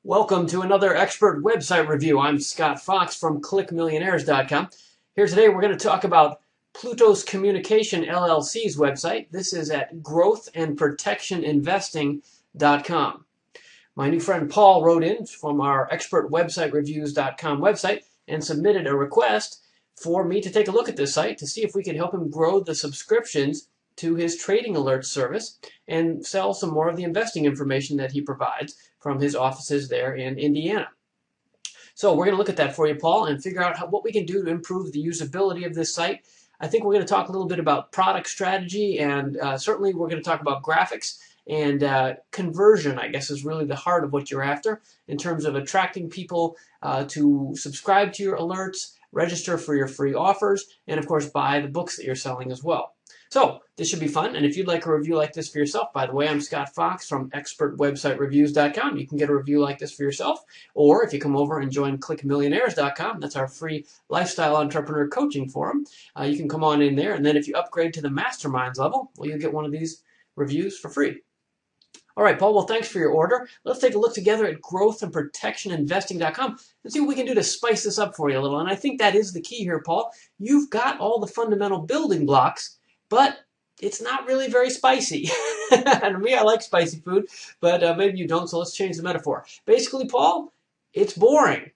Welcome to another expert website review. I'm Scott Fox from ClickMillionaires.com. Here today we're going to talk about Plutos Communication LLC's website. This is at growthandprotectioninvesting.com. My new friend Paul wrote in from our expertwebsitereviews.com website and submitted a request for me to take a look at this site to see if we could help him grow the subscriptions to his trading alert service and sell some more of the investing information that he provides from his offices there in Indiana. So we're going to look at that for you, Paul, and figure out what we can do to improve the usability of this site. I think we're going to talk a little bit about product strategy, and certainly we're going to talk about graphics, and conversion, I guess, is really the heart of what you're after in terms of attracting people to subscribe to your alerts, register for your free offers, and of course buy the books that you're selling as well. So this should be fun, and if you'd like a review like this for yourself, by the way, I'm Scott Fox from expertwebsitereviews.com. You can get a review like this for yourself, or if you come over and join clickmillionaires.com, that's our free lifestyle entrepreneur coaching forum. You can come on in there, and then if you upgrade to the masterminds level, well, you'll get one of these reviews for free. All right, Paul, well, thanks for your order. Let's take a look together at growthandprotectioninvesting.com and see what we can do to spice this up for you a little. And I think that is the key here, Paul. You've got all the fundamental building blocks, but it's not really very spicy. And me, I like spicy food, but maybe you don't, so let's change the metaphor. Basically, Paul, it's boring.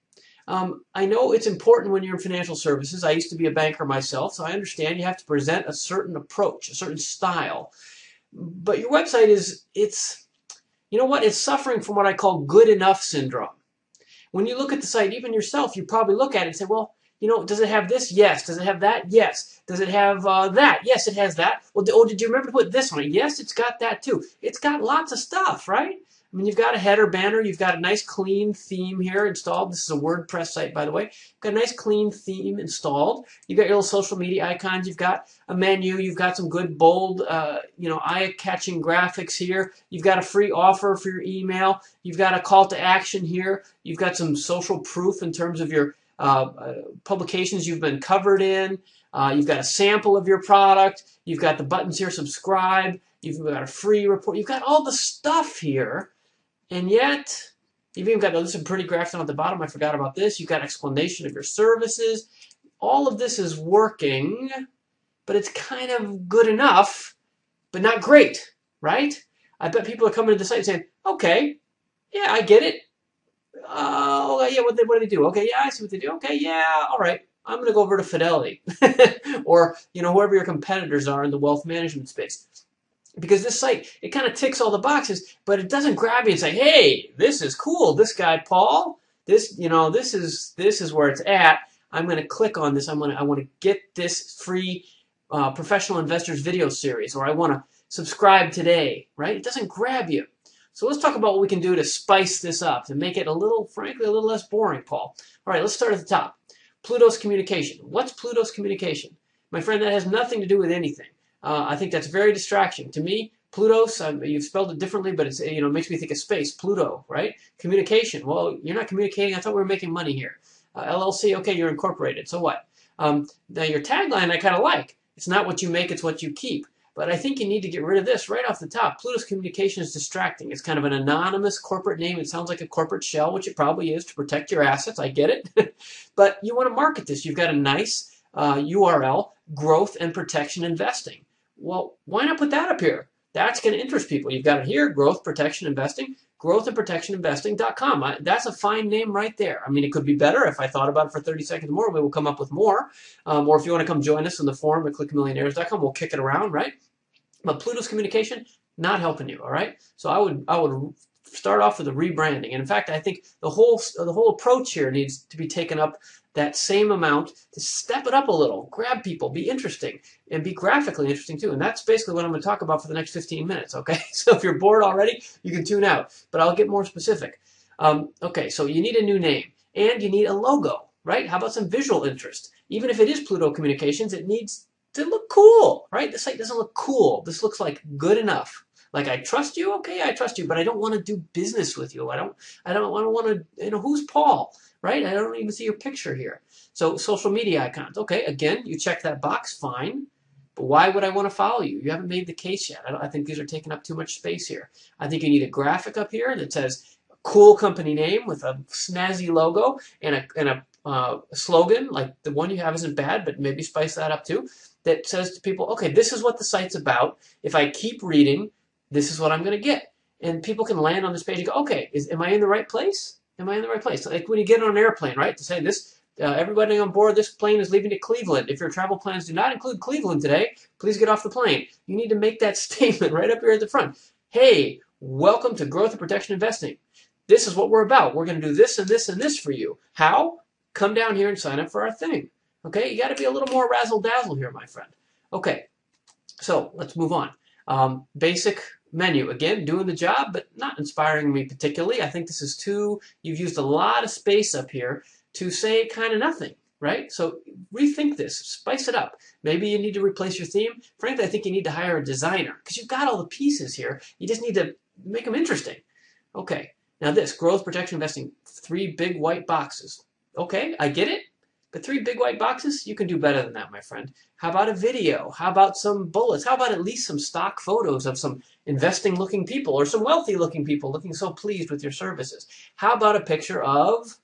I know it's important when you're in financial services. I used to be a banker myself, so I understand you have to present a certain approach, a certain style. But your website you know what? It's suffering from what I call good enough syndrome. When you look at the site, even yourself, you probably look at it and say, well, you know, does it have this? Yes. Does it have that? Yes. Does it have that? Yes, it has that. Well, did you remember to put this on it? Yes, it's got that too. It's got lots of stuff, right? I mean, you've got a header banner. You've got a nice clean theme here installed. This is a WordPress site, by the way. You've got a nice clean theme installed. You've got your little social media icons. You've got a menu. You've got some good, bold, eye-catching graphics here. You've got a free offer for your email. You've got a call to action here. You've got some social proof in terms of your publications you've been covered in. You've got a sample of your product. You've got the buttons here, subscribe. You've got a free report. You've got all the stuff here, and yet you've even got some pretty graphs down at the bottom. I forgot about this. You've got explanation of your services. All of this is working, but it's kind of good enough, but not great, right? I bet people are coming to the site saying, okay, yeah, I get it. Oh, yeah, what do they do? Okay, yeah, I see what they do. Okay, yeah, all right. I'm going to go over to Fidelity or, whoever your competitors are in the wealth management space. Because this site, it kind of ticks all the boxes, but it doesn't grab you and say, hey, this is cool. This guy, Paul, this is where it's at. I'm going to click on this. I want to get this free professional investors video series, or I want to subscribe today, right? It doesn't grab you. So let's talk about what we can do to spice this up, to make it frankly, a little less boring, Paul. All right, let's start at the top. Plutos Communication. What's Plutos Communication? My friend, that has nothing to do with anything. I think that's very distracting. To me, Plutos, you've spelled it differently, but it makes me think of space. Pluto, right? Communication. Well, you're not communicating. I thought we were making money here. LLC, okay, you're incorporated. So what? Now, your tagline I kind of like. It's not what you make, it's what you keep. But I think you need to get rid of this right off the top. Plutos Communication is distracting. It's kind of an anonymous corporate name. It sounds like a corporate shell, which it probably is to protect your assets. I get it. But you want to market this. You've got a nice URL, Growth and Protection Investing. Well, why not put that up here? That's going to interest people. You've got it here, Growth, Protection, Investing, growthandprotectioninvesting.com. That's a fine name right there. I mean, it could be better. If I thought about it for 30 seconds more, we will come up with more. Or if you want to come join us in the forum at clickmillionaires.com, we'll kick it around, right? But Plutos Communication, not helping you, all right? So I would start off with a rebranding. And in fact, I think the whole approach here needs to be taken up that same amount, to step it up a little, grab people, be interesting, and be graphically interesting too. And that's basically what I'm going to talk about for the next 15 minutes, okay? So if you're bored already, you can tune out, but I'll get more specific. Okay, so you need a new name, and you need a logo, right? How about some visual interest? Even if it is Pluto Communications, it needs to look cool, right? The site doesn't look cool. This looks like good enough. Like, I trust you, okay, I trust you, but I don't want to do business with you. I don't want to, who's Paul? Right? I don't even see your picture here. So social media icons. Okay, again, you check that box, fine. But why would I want to follow you? You haven't made the case yet. I think these are taking up too much space here. I think you need a graphic up here that says cool company name with a snazzy logo and a slogan like the one you have isn't bad, but maybe spice that up too, that says to people, okay, this is what the site's about. If I keep reading, this is what I'm going to get. And people can land on this page and go, okay, am I in the right place? Am I in the right place? Like when you get on an airplane, right? To say this, everybody on board this plane is leaving to Cleveland. If your travel plans do not include Cleveland today, please get off the plane. You need to make that statement right up here at the front. Hey, welcome to Growth and Protection Investing. This is what we're about. We're going to do this and this and this for you. How? Come down here and sign up for our thing. Okay, you got to be a little more razzle-dazzle here, my friend. Okay, so let's move on. Basic menu. Again, doing the job, but not inspiring me particularly. I think this is you've used a lot of space up here to say kind of nothing, right? So rethink this, spice it up. Maybe you need to replace your theme. Frankly, I think you need to hire a designer because you've got all the pieces here. You just need to make them interesting. Okay, now this, growth, protection, investing, 3 big white boxes. Okay, I get it. But 3 big white boxes, you can do better than that, my friend. How about a video? How about some bullets? How about at least some stock photos of some investing-looking people or some wealthy-looking people looking so pleased with your services? How about a picture of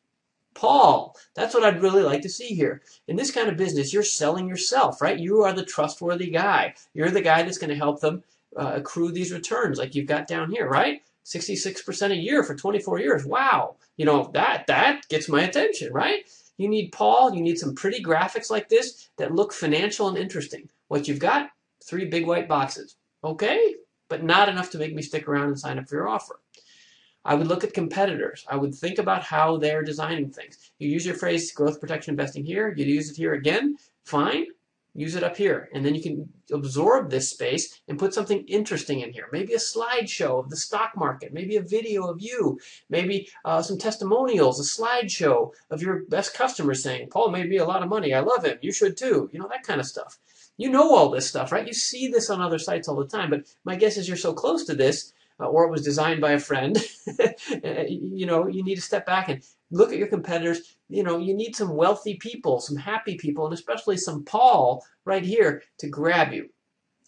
Paul? That's what I'd really like to see here. In this kind of business, you're selling yourself, right? You are the trustworthy guy. You're the guy that's going to help them accrue these returns like you've got down here, right? 66% a year for 24 years. Wow. You know, that gets my attention, right? You need Paul, you need some pretty graphics like this that look financial and interesting. What you've got? 3 big white boxes. Okay, but not enough to make me stick around and sign up for your offer. I would look at competitors. I would think about how they're designing things. You use your phrase growth, protection, investing here. You use it here again. Fine. Use it up here. And then you can absorb this space and put something interesting in here. Maybe a slideshow of the stock market. Maybe a video of you. Maybe some testimonials, a slideshow of your best customers saying, Paul made me a lot of money. I love him. You should too. You know, that kind of stuff. You know all this stuff, right? You see this on other sites all the time. But my guess is you're so close to this, or it was designed by a friend, you know, you need to step back and look at your competitors. You know, you need some wealthy people, some happy people, and especially some Paul right here to grab you.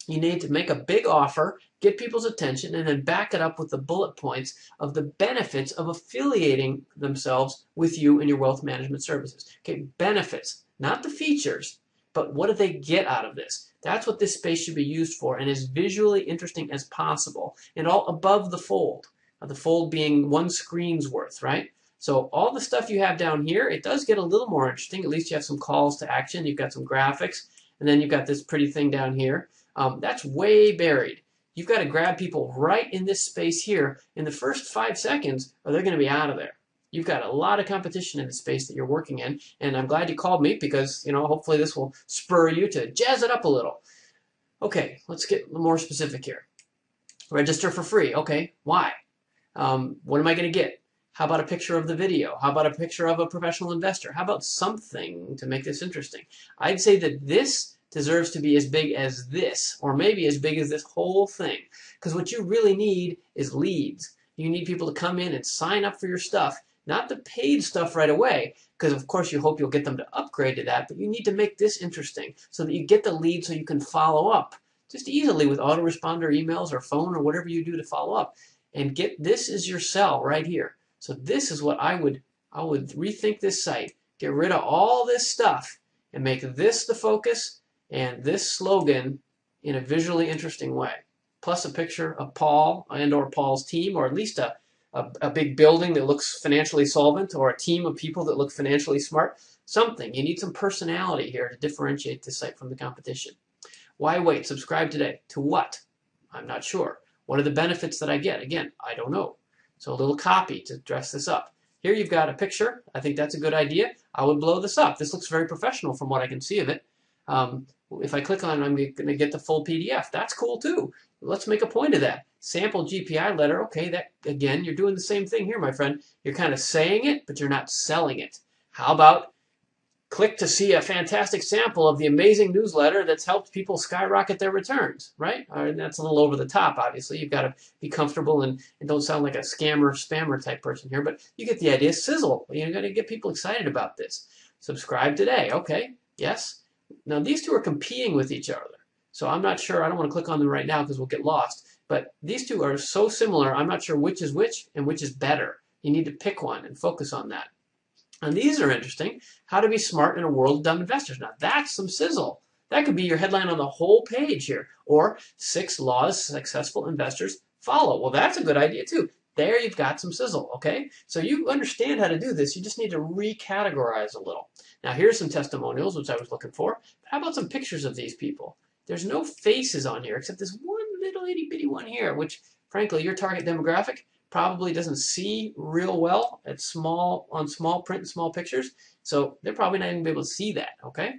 You need to make a big offer, get people's attention, and then back it up with the bullet points of the benefits of affiliating themselves with you and your wealth management services. Okay, benefits, not the features, but what do they get out of this? That's what this space should be used for, and as visually interesting as possible, and all above the fold being 1 screen's worth, right? So all the stuff you have down here, it does get a little more interesting. At least you have some calls to action. You've got some graphics, and then you've got this pretty thing down here. That's way buried. You've got to grab people right in this space here in the first 5 seconds, or they're going to be out of there. You've got a lot of competition in the space that you're working in, and I'm glad you called me because, you know, hopefully this will spur you to jazz it up a little. Okay, let's get more specific here. Register for free. Okay, why? What am I going to get? How about a picture of the video? How about a picture of a professional investor? How about something to make this interesting? I'd say that this deserves to be as big as this, or maybe as big as this whole thing, because what you really need is leads. You need people to come in and sign up for your stuff. Not the paid stuff right away, because of course you hope you'll get them to upgrade to that, but you need to make this interesting so that you get the lead so you can follow up just easily with autoresponder emails or phone or whatever you do to follow up. And get this is your sell right here. So this is what I would rethink this site, get rid of all this stuff and make this the focus and this slogan in a visually interesting way. Plus a picture of Paul and or Paul's team, or at least a big building that looks financially solvent, or a team of people that look financially smart. Something. You need some personality here to differentiate this site from the competition. Why wait? Subscribe today. To what? I'm not sure. What are the benefits that I get? Again, I don't know. So a little copy to dress this up. Here you've got a picture. I think that's a good idea. I would blow this up. This looks very professional from what I can see of it. If I click on it, I'm going to get the full PDF. That's cool too. Let's make a point of that. Sample GPI letter. Okay, that again, you're doing the same thing here, my friend. You're kind of saying it, but you're not selling it. How about click to see a fantastic sample of the amazing newsletter that's helped people skyrocket their returns, right? That's a little over the top, obviously. You've got to be comfortable and don't sound like a scammer, spammer type person here, but you get the idea. Sizzle. You're going to get people excited about this. Subscribe today. Okay, yes. Now, these two are competing with each other. So I'm not sure. I don't want to click on them right now because we'll get lost. But these two are so similar, I'm not sure which is which and which is better. You need to pick one and focus on that. And these are interesting. How to be smart in a world of dumb investors. Now that's some sizzle. That could be your headline on the whole page here. Or 6 laws successful investors follow. Well, that's a good idea too. There you've got some sizzle, okay? So you understand how to do this. You just need to recategorize a little. Now here's some testimonials, which I was looking for. But how about some pictures of these people? There's no faces on here except this one little itty bitty one here, which frankly your target demographic probably doesn't see real well on small print and small pictures. So they're probably not even going to be able to see that, okay?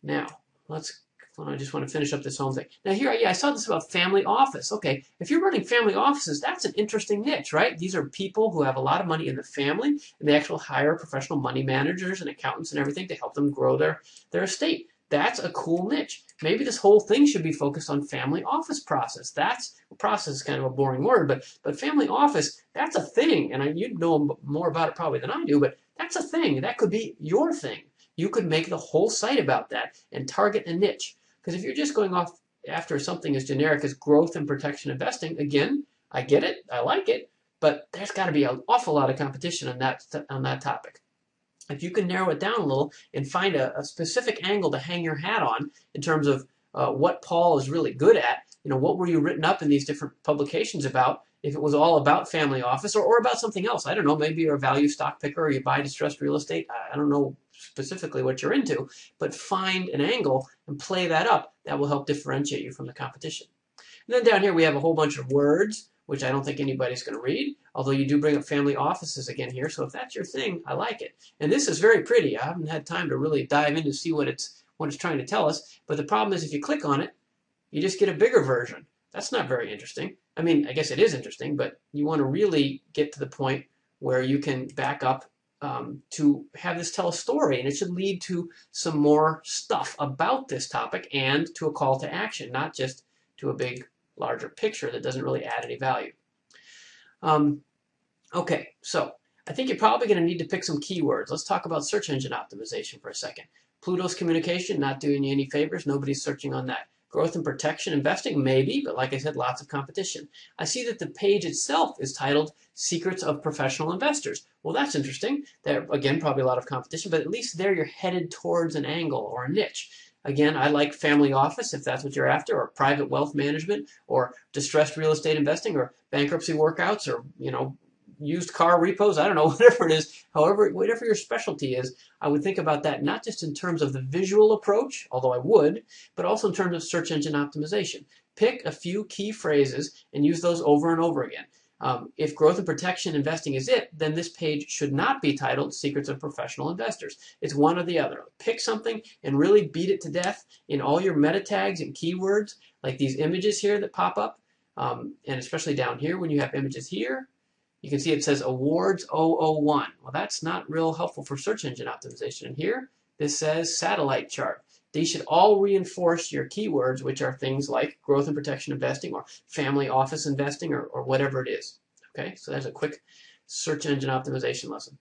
Now, I just want to finish up this home thing. Now here, I saw this about family office. Okay, if you're running family offices, that's an interesting niche, right? These are people who have a lot of money in the family, and they actually hire professional money managers and accountants and everything to help them grow their estate. That's a cool niche. Maybe this whole thing should be focused on family office process. Process is kind of a boring word, but family office, that's a thing, and you'd know more about it probably than I do, but that's a thing. That could be your thing. You could make the whole site about that and target a niche. Because if you're just going off after something as generic as growth and protection investing, again, I get it, I like it, but there's got to be an awful lot of competition on that topic. If you can narrow it down a little and find a specific angle to hang your hat on in terms of what Paul is really good at, what were you written up in these different publications about? If it was all about family office or about something else, I don't know, maybe you're a value stock picker or you buy distressed real estate. I don't know specifically what you're into, but find an angle and play that up. That will help differentiate you from the competition. And then down here we have a whole bunch of words, which I don't think anybody's going to read, although you do bring up family offices again here, so if that's your thing, I like it. And this is very pretty. I haven't had time to really dive in to see what it's trying to tell us, but the problem is if you click on it, you just get a bigger version. That's not very interesting. I mean, I guess it is interesting, but you want to really get to the point where you can back up to have this tell a story, and it should lead to some more stuff about this topic and to a call to action, not just to a big, larger picture that doesn't really add any value. Okay, so I think you're probably going to need to pick some keywords. Let's talk about search engine optimization for a second. Pluto's communication, not doing you any favors. Nobody's searching on that. Growth and protection investing, maybe, but like I said, lots of competition. I see that the page itself is titled Secrets of Professional Investors. Well, that's interesting. There, again, probably a lot of competition, but at least there you're headed towards an angle or a niche. Again, I like family office if that's what you're after, or private wealth management, or distressed real estate investing, or bankruptcy workouts, or used car repos. I don't know, whatever it is. However, whatever your specialty is, I would think about that not just in terms of the visual approach, although I would, but also in terms of search engine optimization. Pick a few key phrases and use those over and over again. If growth and protection investing is it, then this page should not be titled Secrets of Professional Investors. It's one or the other. Pick something and really beat it to death in all your meta tags and keywords, like these images here that pop up, and especially down here when you have images here. You can see it says Awards 001. Well, that's not real helpful for search engine optimization. And here, this says Satellite Chart. These should all reinforce your keywords, which are things like growth and protection investing or family office investing or whatever it is. Okay, so that's a quick search engine optimization lesson.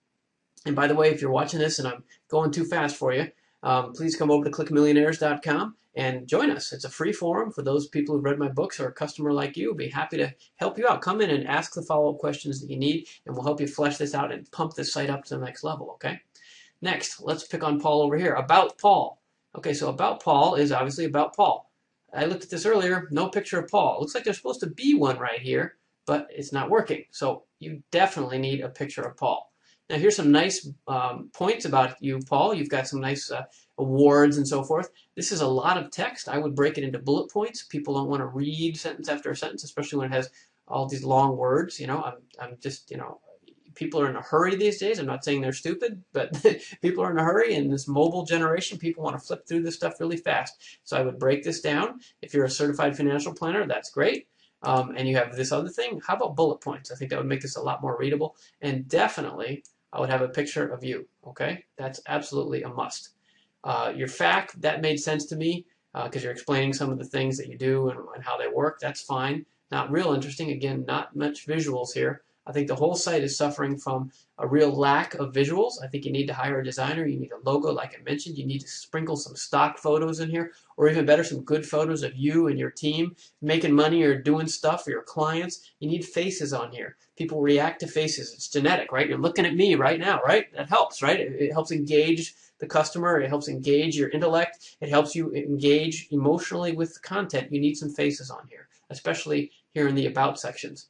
And by the way, if you're watching this and I'm going too fast for you, please come over to clickmillionaires.com and join us. It's a free forum for those people who've read my books or a customer like you. We'll be happy to help you out. Come in and ask the follow-up questions that you need, and we'll help you flesh this out and pump this site up to the next level, okay? Next, let's pick on Paul over here. About Paul. Okay, so About Paul is obviously about Paul. I looked at this earlier, no picture of Paul. It looks like there's supposed to be one right here, but it's not working. So you definitely need a picture of Paul. Now here's some nice points about you, Paul. You've got some nice awards and so forth. This is a lot of text. I would break it into bullet points. People don't want to read sentence after sentence, especially when it has all these long words. I'm just, people are in a hurry these days. I'm not saying they're stupid, but people are in a hurry. In this mobile generation, people want to flip through this stuff really fast. So I would break this down. If you're a certified financial planner, that's great. And you have this other thing. How about bullet points? I think that would make this a lot more readable. And definitely, I would have a picture of you, okay? That's absolutely a must. Your fact, that made sense to me because you're explaining some of the things that you do and how they work. That's fine. Not real interesting. Again, not much visuals here. I think the whole site is suffering from a real lack of visuals. I think you need to hire a designer. You need a logo, like I mentioned. You need to sprinkle some stock photos in here, or even better, some good photos of you and your team making money or doing stuff for your clients. You need faces on here. People react to faces. It's genetic, right? You're looking at me right now, right? That helps, right? It helps engage the customer. It helps engage your intellect. It helps you engage emotionally with the content. You need some faces on here, especially here in the About sections.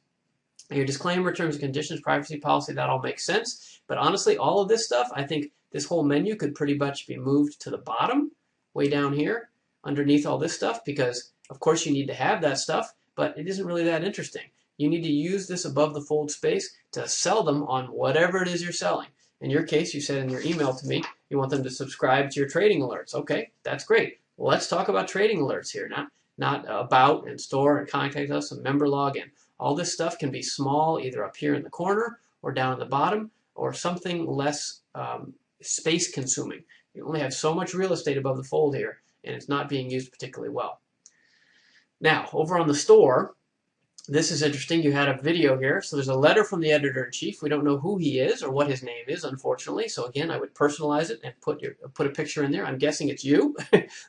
Your disclaimer, terms and conditions, privacy policy, that all makes sense. But honestly, all of this stuff, I think this whole menu could pretty much be moved to the bottom, way down here, underneath all this stuff, because of course you need to have that stuff, but it isn't really that interesting. You need to use this above the fold space to sell them on whatever it is you're selling. In your case, you said in your email to me, you want them to subscribe to your trading alerts. Okay, that's great. Well, let's talk about trading alerts here, not about and store and contact us and member login. All this stuff can be small, either up here in the corner or down at the bottom, or something less space consuming. You only have so much real estate above the fold here, and it's not being used particularly well. Now, over on the store, this is interesting. You had a video here. So there's a letter from the editor-in-chief. We don't know who he is or what his name is, unfortunately. So again, I would personalize it and put a picture in there. I'm guessing it's you.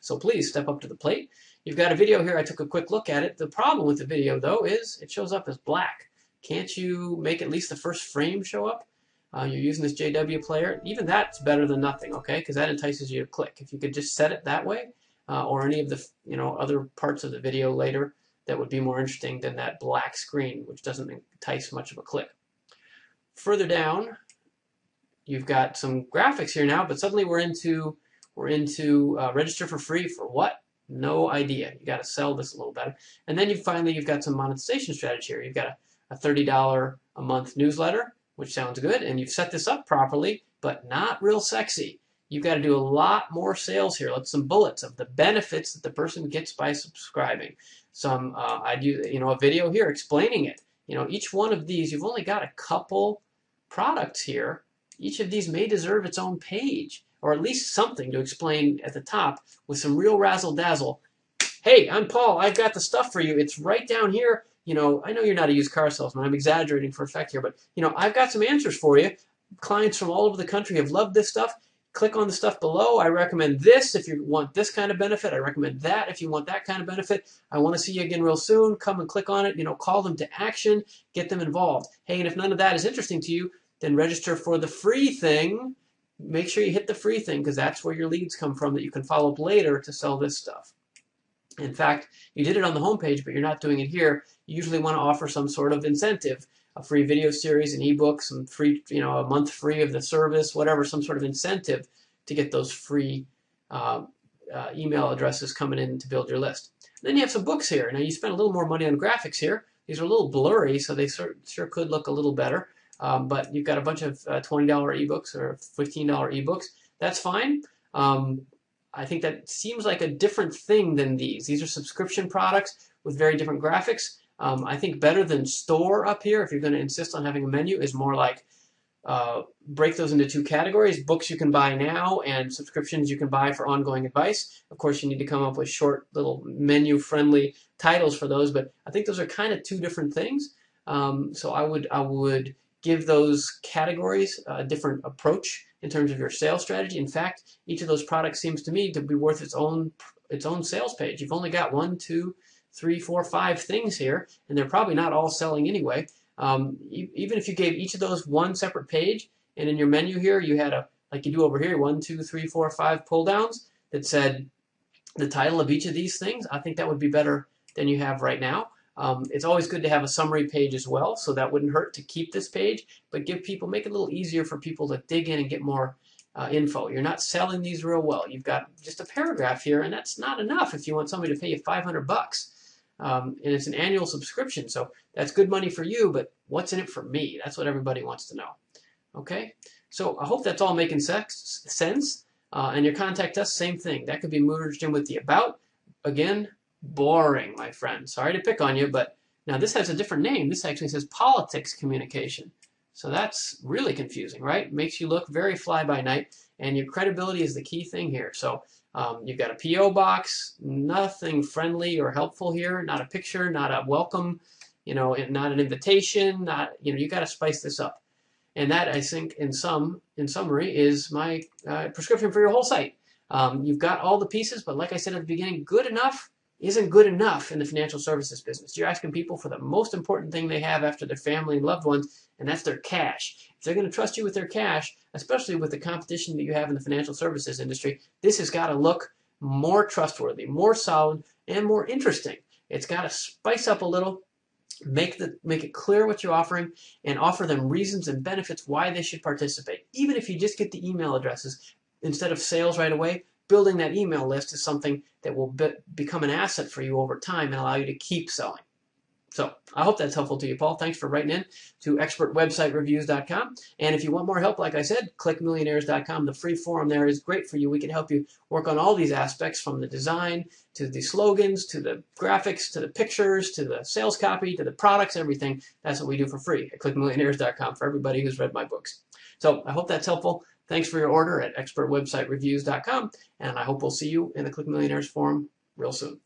So please step up to the plate. You've got a video here. I took a quick look at it. The problem with the video, though, is it shows up as black. Can't you make at least the first frame show up? You're using this JW player. Even that's better than nothing, okay? Because that entices you to click. If you could just set it that way, or any of the other parts of the video later, that would be more interesting than that black screen, which doesn't entice much of a click. Further down, you've got some graphics here now, but suddenly we're into register for free for what? No idea. You got to sell this a little better. And then you've got some monetization strategy here. You've got a $30 a month newsletter, which sounds good, and you've set this up properly, but not real sexy. You've got to do a lot more sales here. Like some bullets of the benefits that the person gets by subscribing. I do a video here explaining it. Each one of these, you've only got a couple products here. Each of these may deserve its own page, or at least something to explain at the top with some real razzle dazzle. Hey, I'm Paul. I've got the stuff for you. It's right down here. I know you're not a used car salesman. I'm exaggerating for effect here, but I've got some answers for you. Clients from all over the country have loved this stuff. Click on the stuff below. I recommend this if you want this kind of benefit. I recommend that if you want that kind of benefit. I want to see you again real soon. Come and click on it. Call them to action. Get them involved. Hey, and if none of that is interesting to you, then register for the free thing. Make sure you hit the free thing, because that's where your leads come from that you can follow up later to sell this stuff. In fact, you did it on the homepage, but you're not doing it here. You usually want to offer some sort of incentive. A free video series, an ebook, some free, a month free of the service, whatever, some sort of incentive to get those free email addresses coming in to build your list. And then you have some books here. Now you spend a little more money on graphics here. These are a little blurry, so they sure could look a little better. But you've got a bunch of $20 ebooks or $15 ebooks. That's fine. I think that seems like a different thing than these. These are subscription products with very different graphics. I think better than store up here, if you're going to insist on having a menu, is more like break those into two categories: books you can buy now and subscriptions you can buy for ongoing advice. Of course, you need to come up with short little menu-friendly titles for those, but I think those are kind of two different things. So I would give those categories a different approach in terms of your sales strategy. In fact, each of those products seems to me to be worth its own sales page. You've only got 1, 2, 3, 4, 5 things here, and they're probably not all selling anyway. Even if you gave each of those one separate page, and in your menu here you had like you do over here, 1, 2, 3, 4, 5 pull downs that said the title of each of these things, I think that would be better than you have right now. It's always good to have a summary page as well, so that wouldn't hurt to keep this page, but make it a little easier for people to dig in and get more info. You're not selling these real well. You've got just a paragraph here, and that's not enough if you want somebody to pay you $500. And it's an annual subscription, so that's good money for you, but what's in it for me? That's what everybody wants to know. Okay, so I hope that's all making sense. And your contact us, same thing. That could be merged in with the about. Again, boring, my friend. Sorry to pick on you, but now this has a different name. This actually says politics communication. So that's really confusing, right? Makes you look very fly-by-night, and your credibility is the key thing here. So you've got a P.O. box, nothing friendly or helpful here, not a picture, not a welcome, and not an invitation. Not, you got to spice this up. And that, I think, in summary, is my prescription for your whole site. You've got all the pieces, but like I said at the beginning, good enough isn't good enough in the financial services business. You're asking people for the most important thing they have after their family and loved ones, and that's their cash. If they're going to trust you with their cash, especially with the competition that you have in the financial services industry, this has got to look more trustworthy, more solid, and more interesting. It's got to spice up a little. Make it clear what you're offering, and offer them reasons and benefits why they should participate. Even if you just get the email addresses instead of sales right away, building that email list is something that will become an asset for you over time and allow you to keep selling. So I hope that's helpful to you, Paul. Thanks for writing in to expertwebsitereviews.com. And if you want more help, like I said, clickmillionaires.com. The free forum there is great for you. We can help you work on all these aspects, from the design to the slogans to the graphics to the pictures to the sales copy to the products, everything. That's what we do for free at clickmillionaires.com for everybody who's read my books. So I hope that's helpful. Thanks for your order at expertwebsitereviews.com. And I hope we'll see you in the Click Millionaires forum real soon.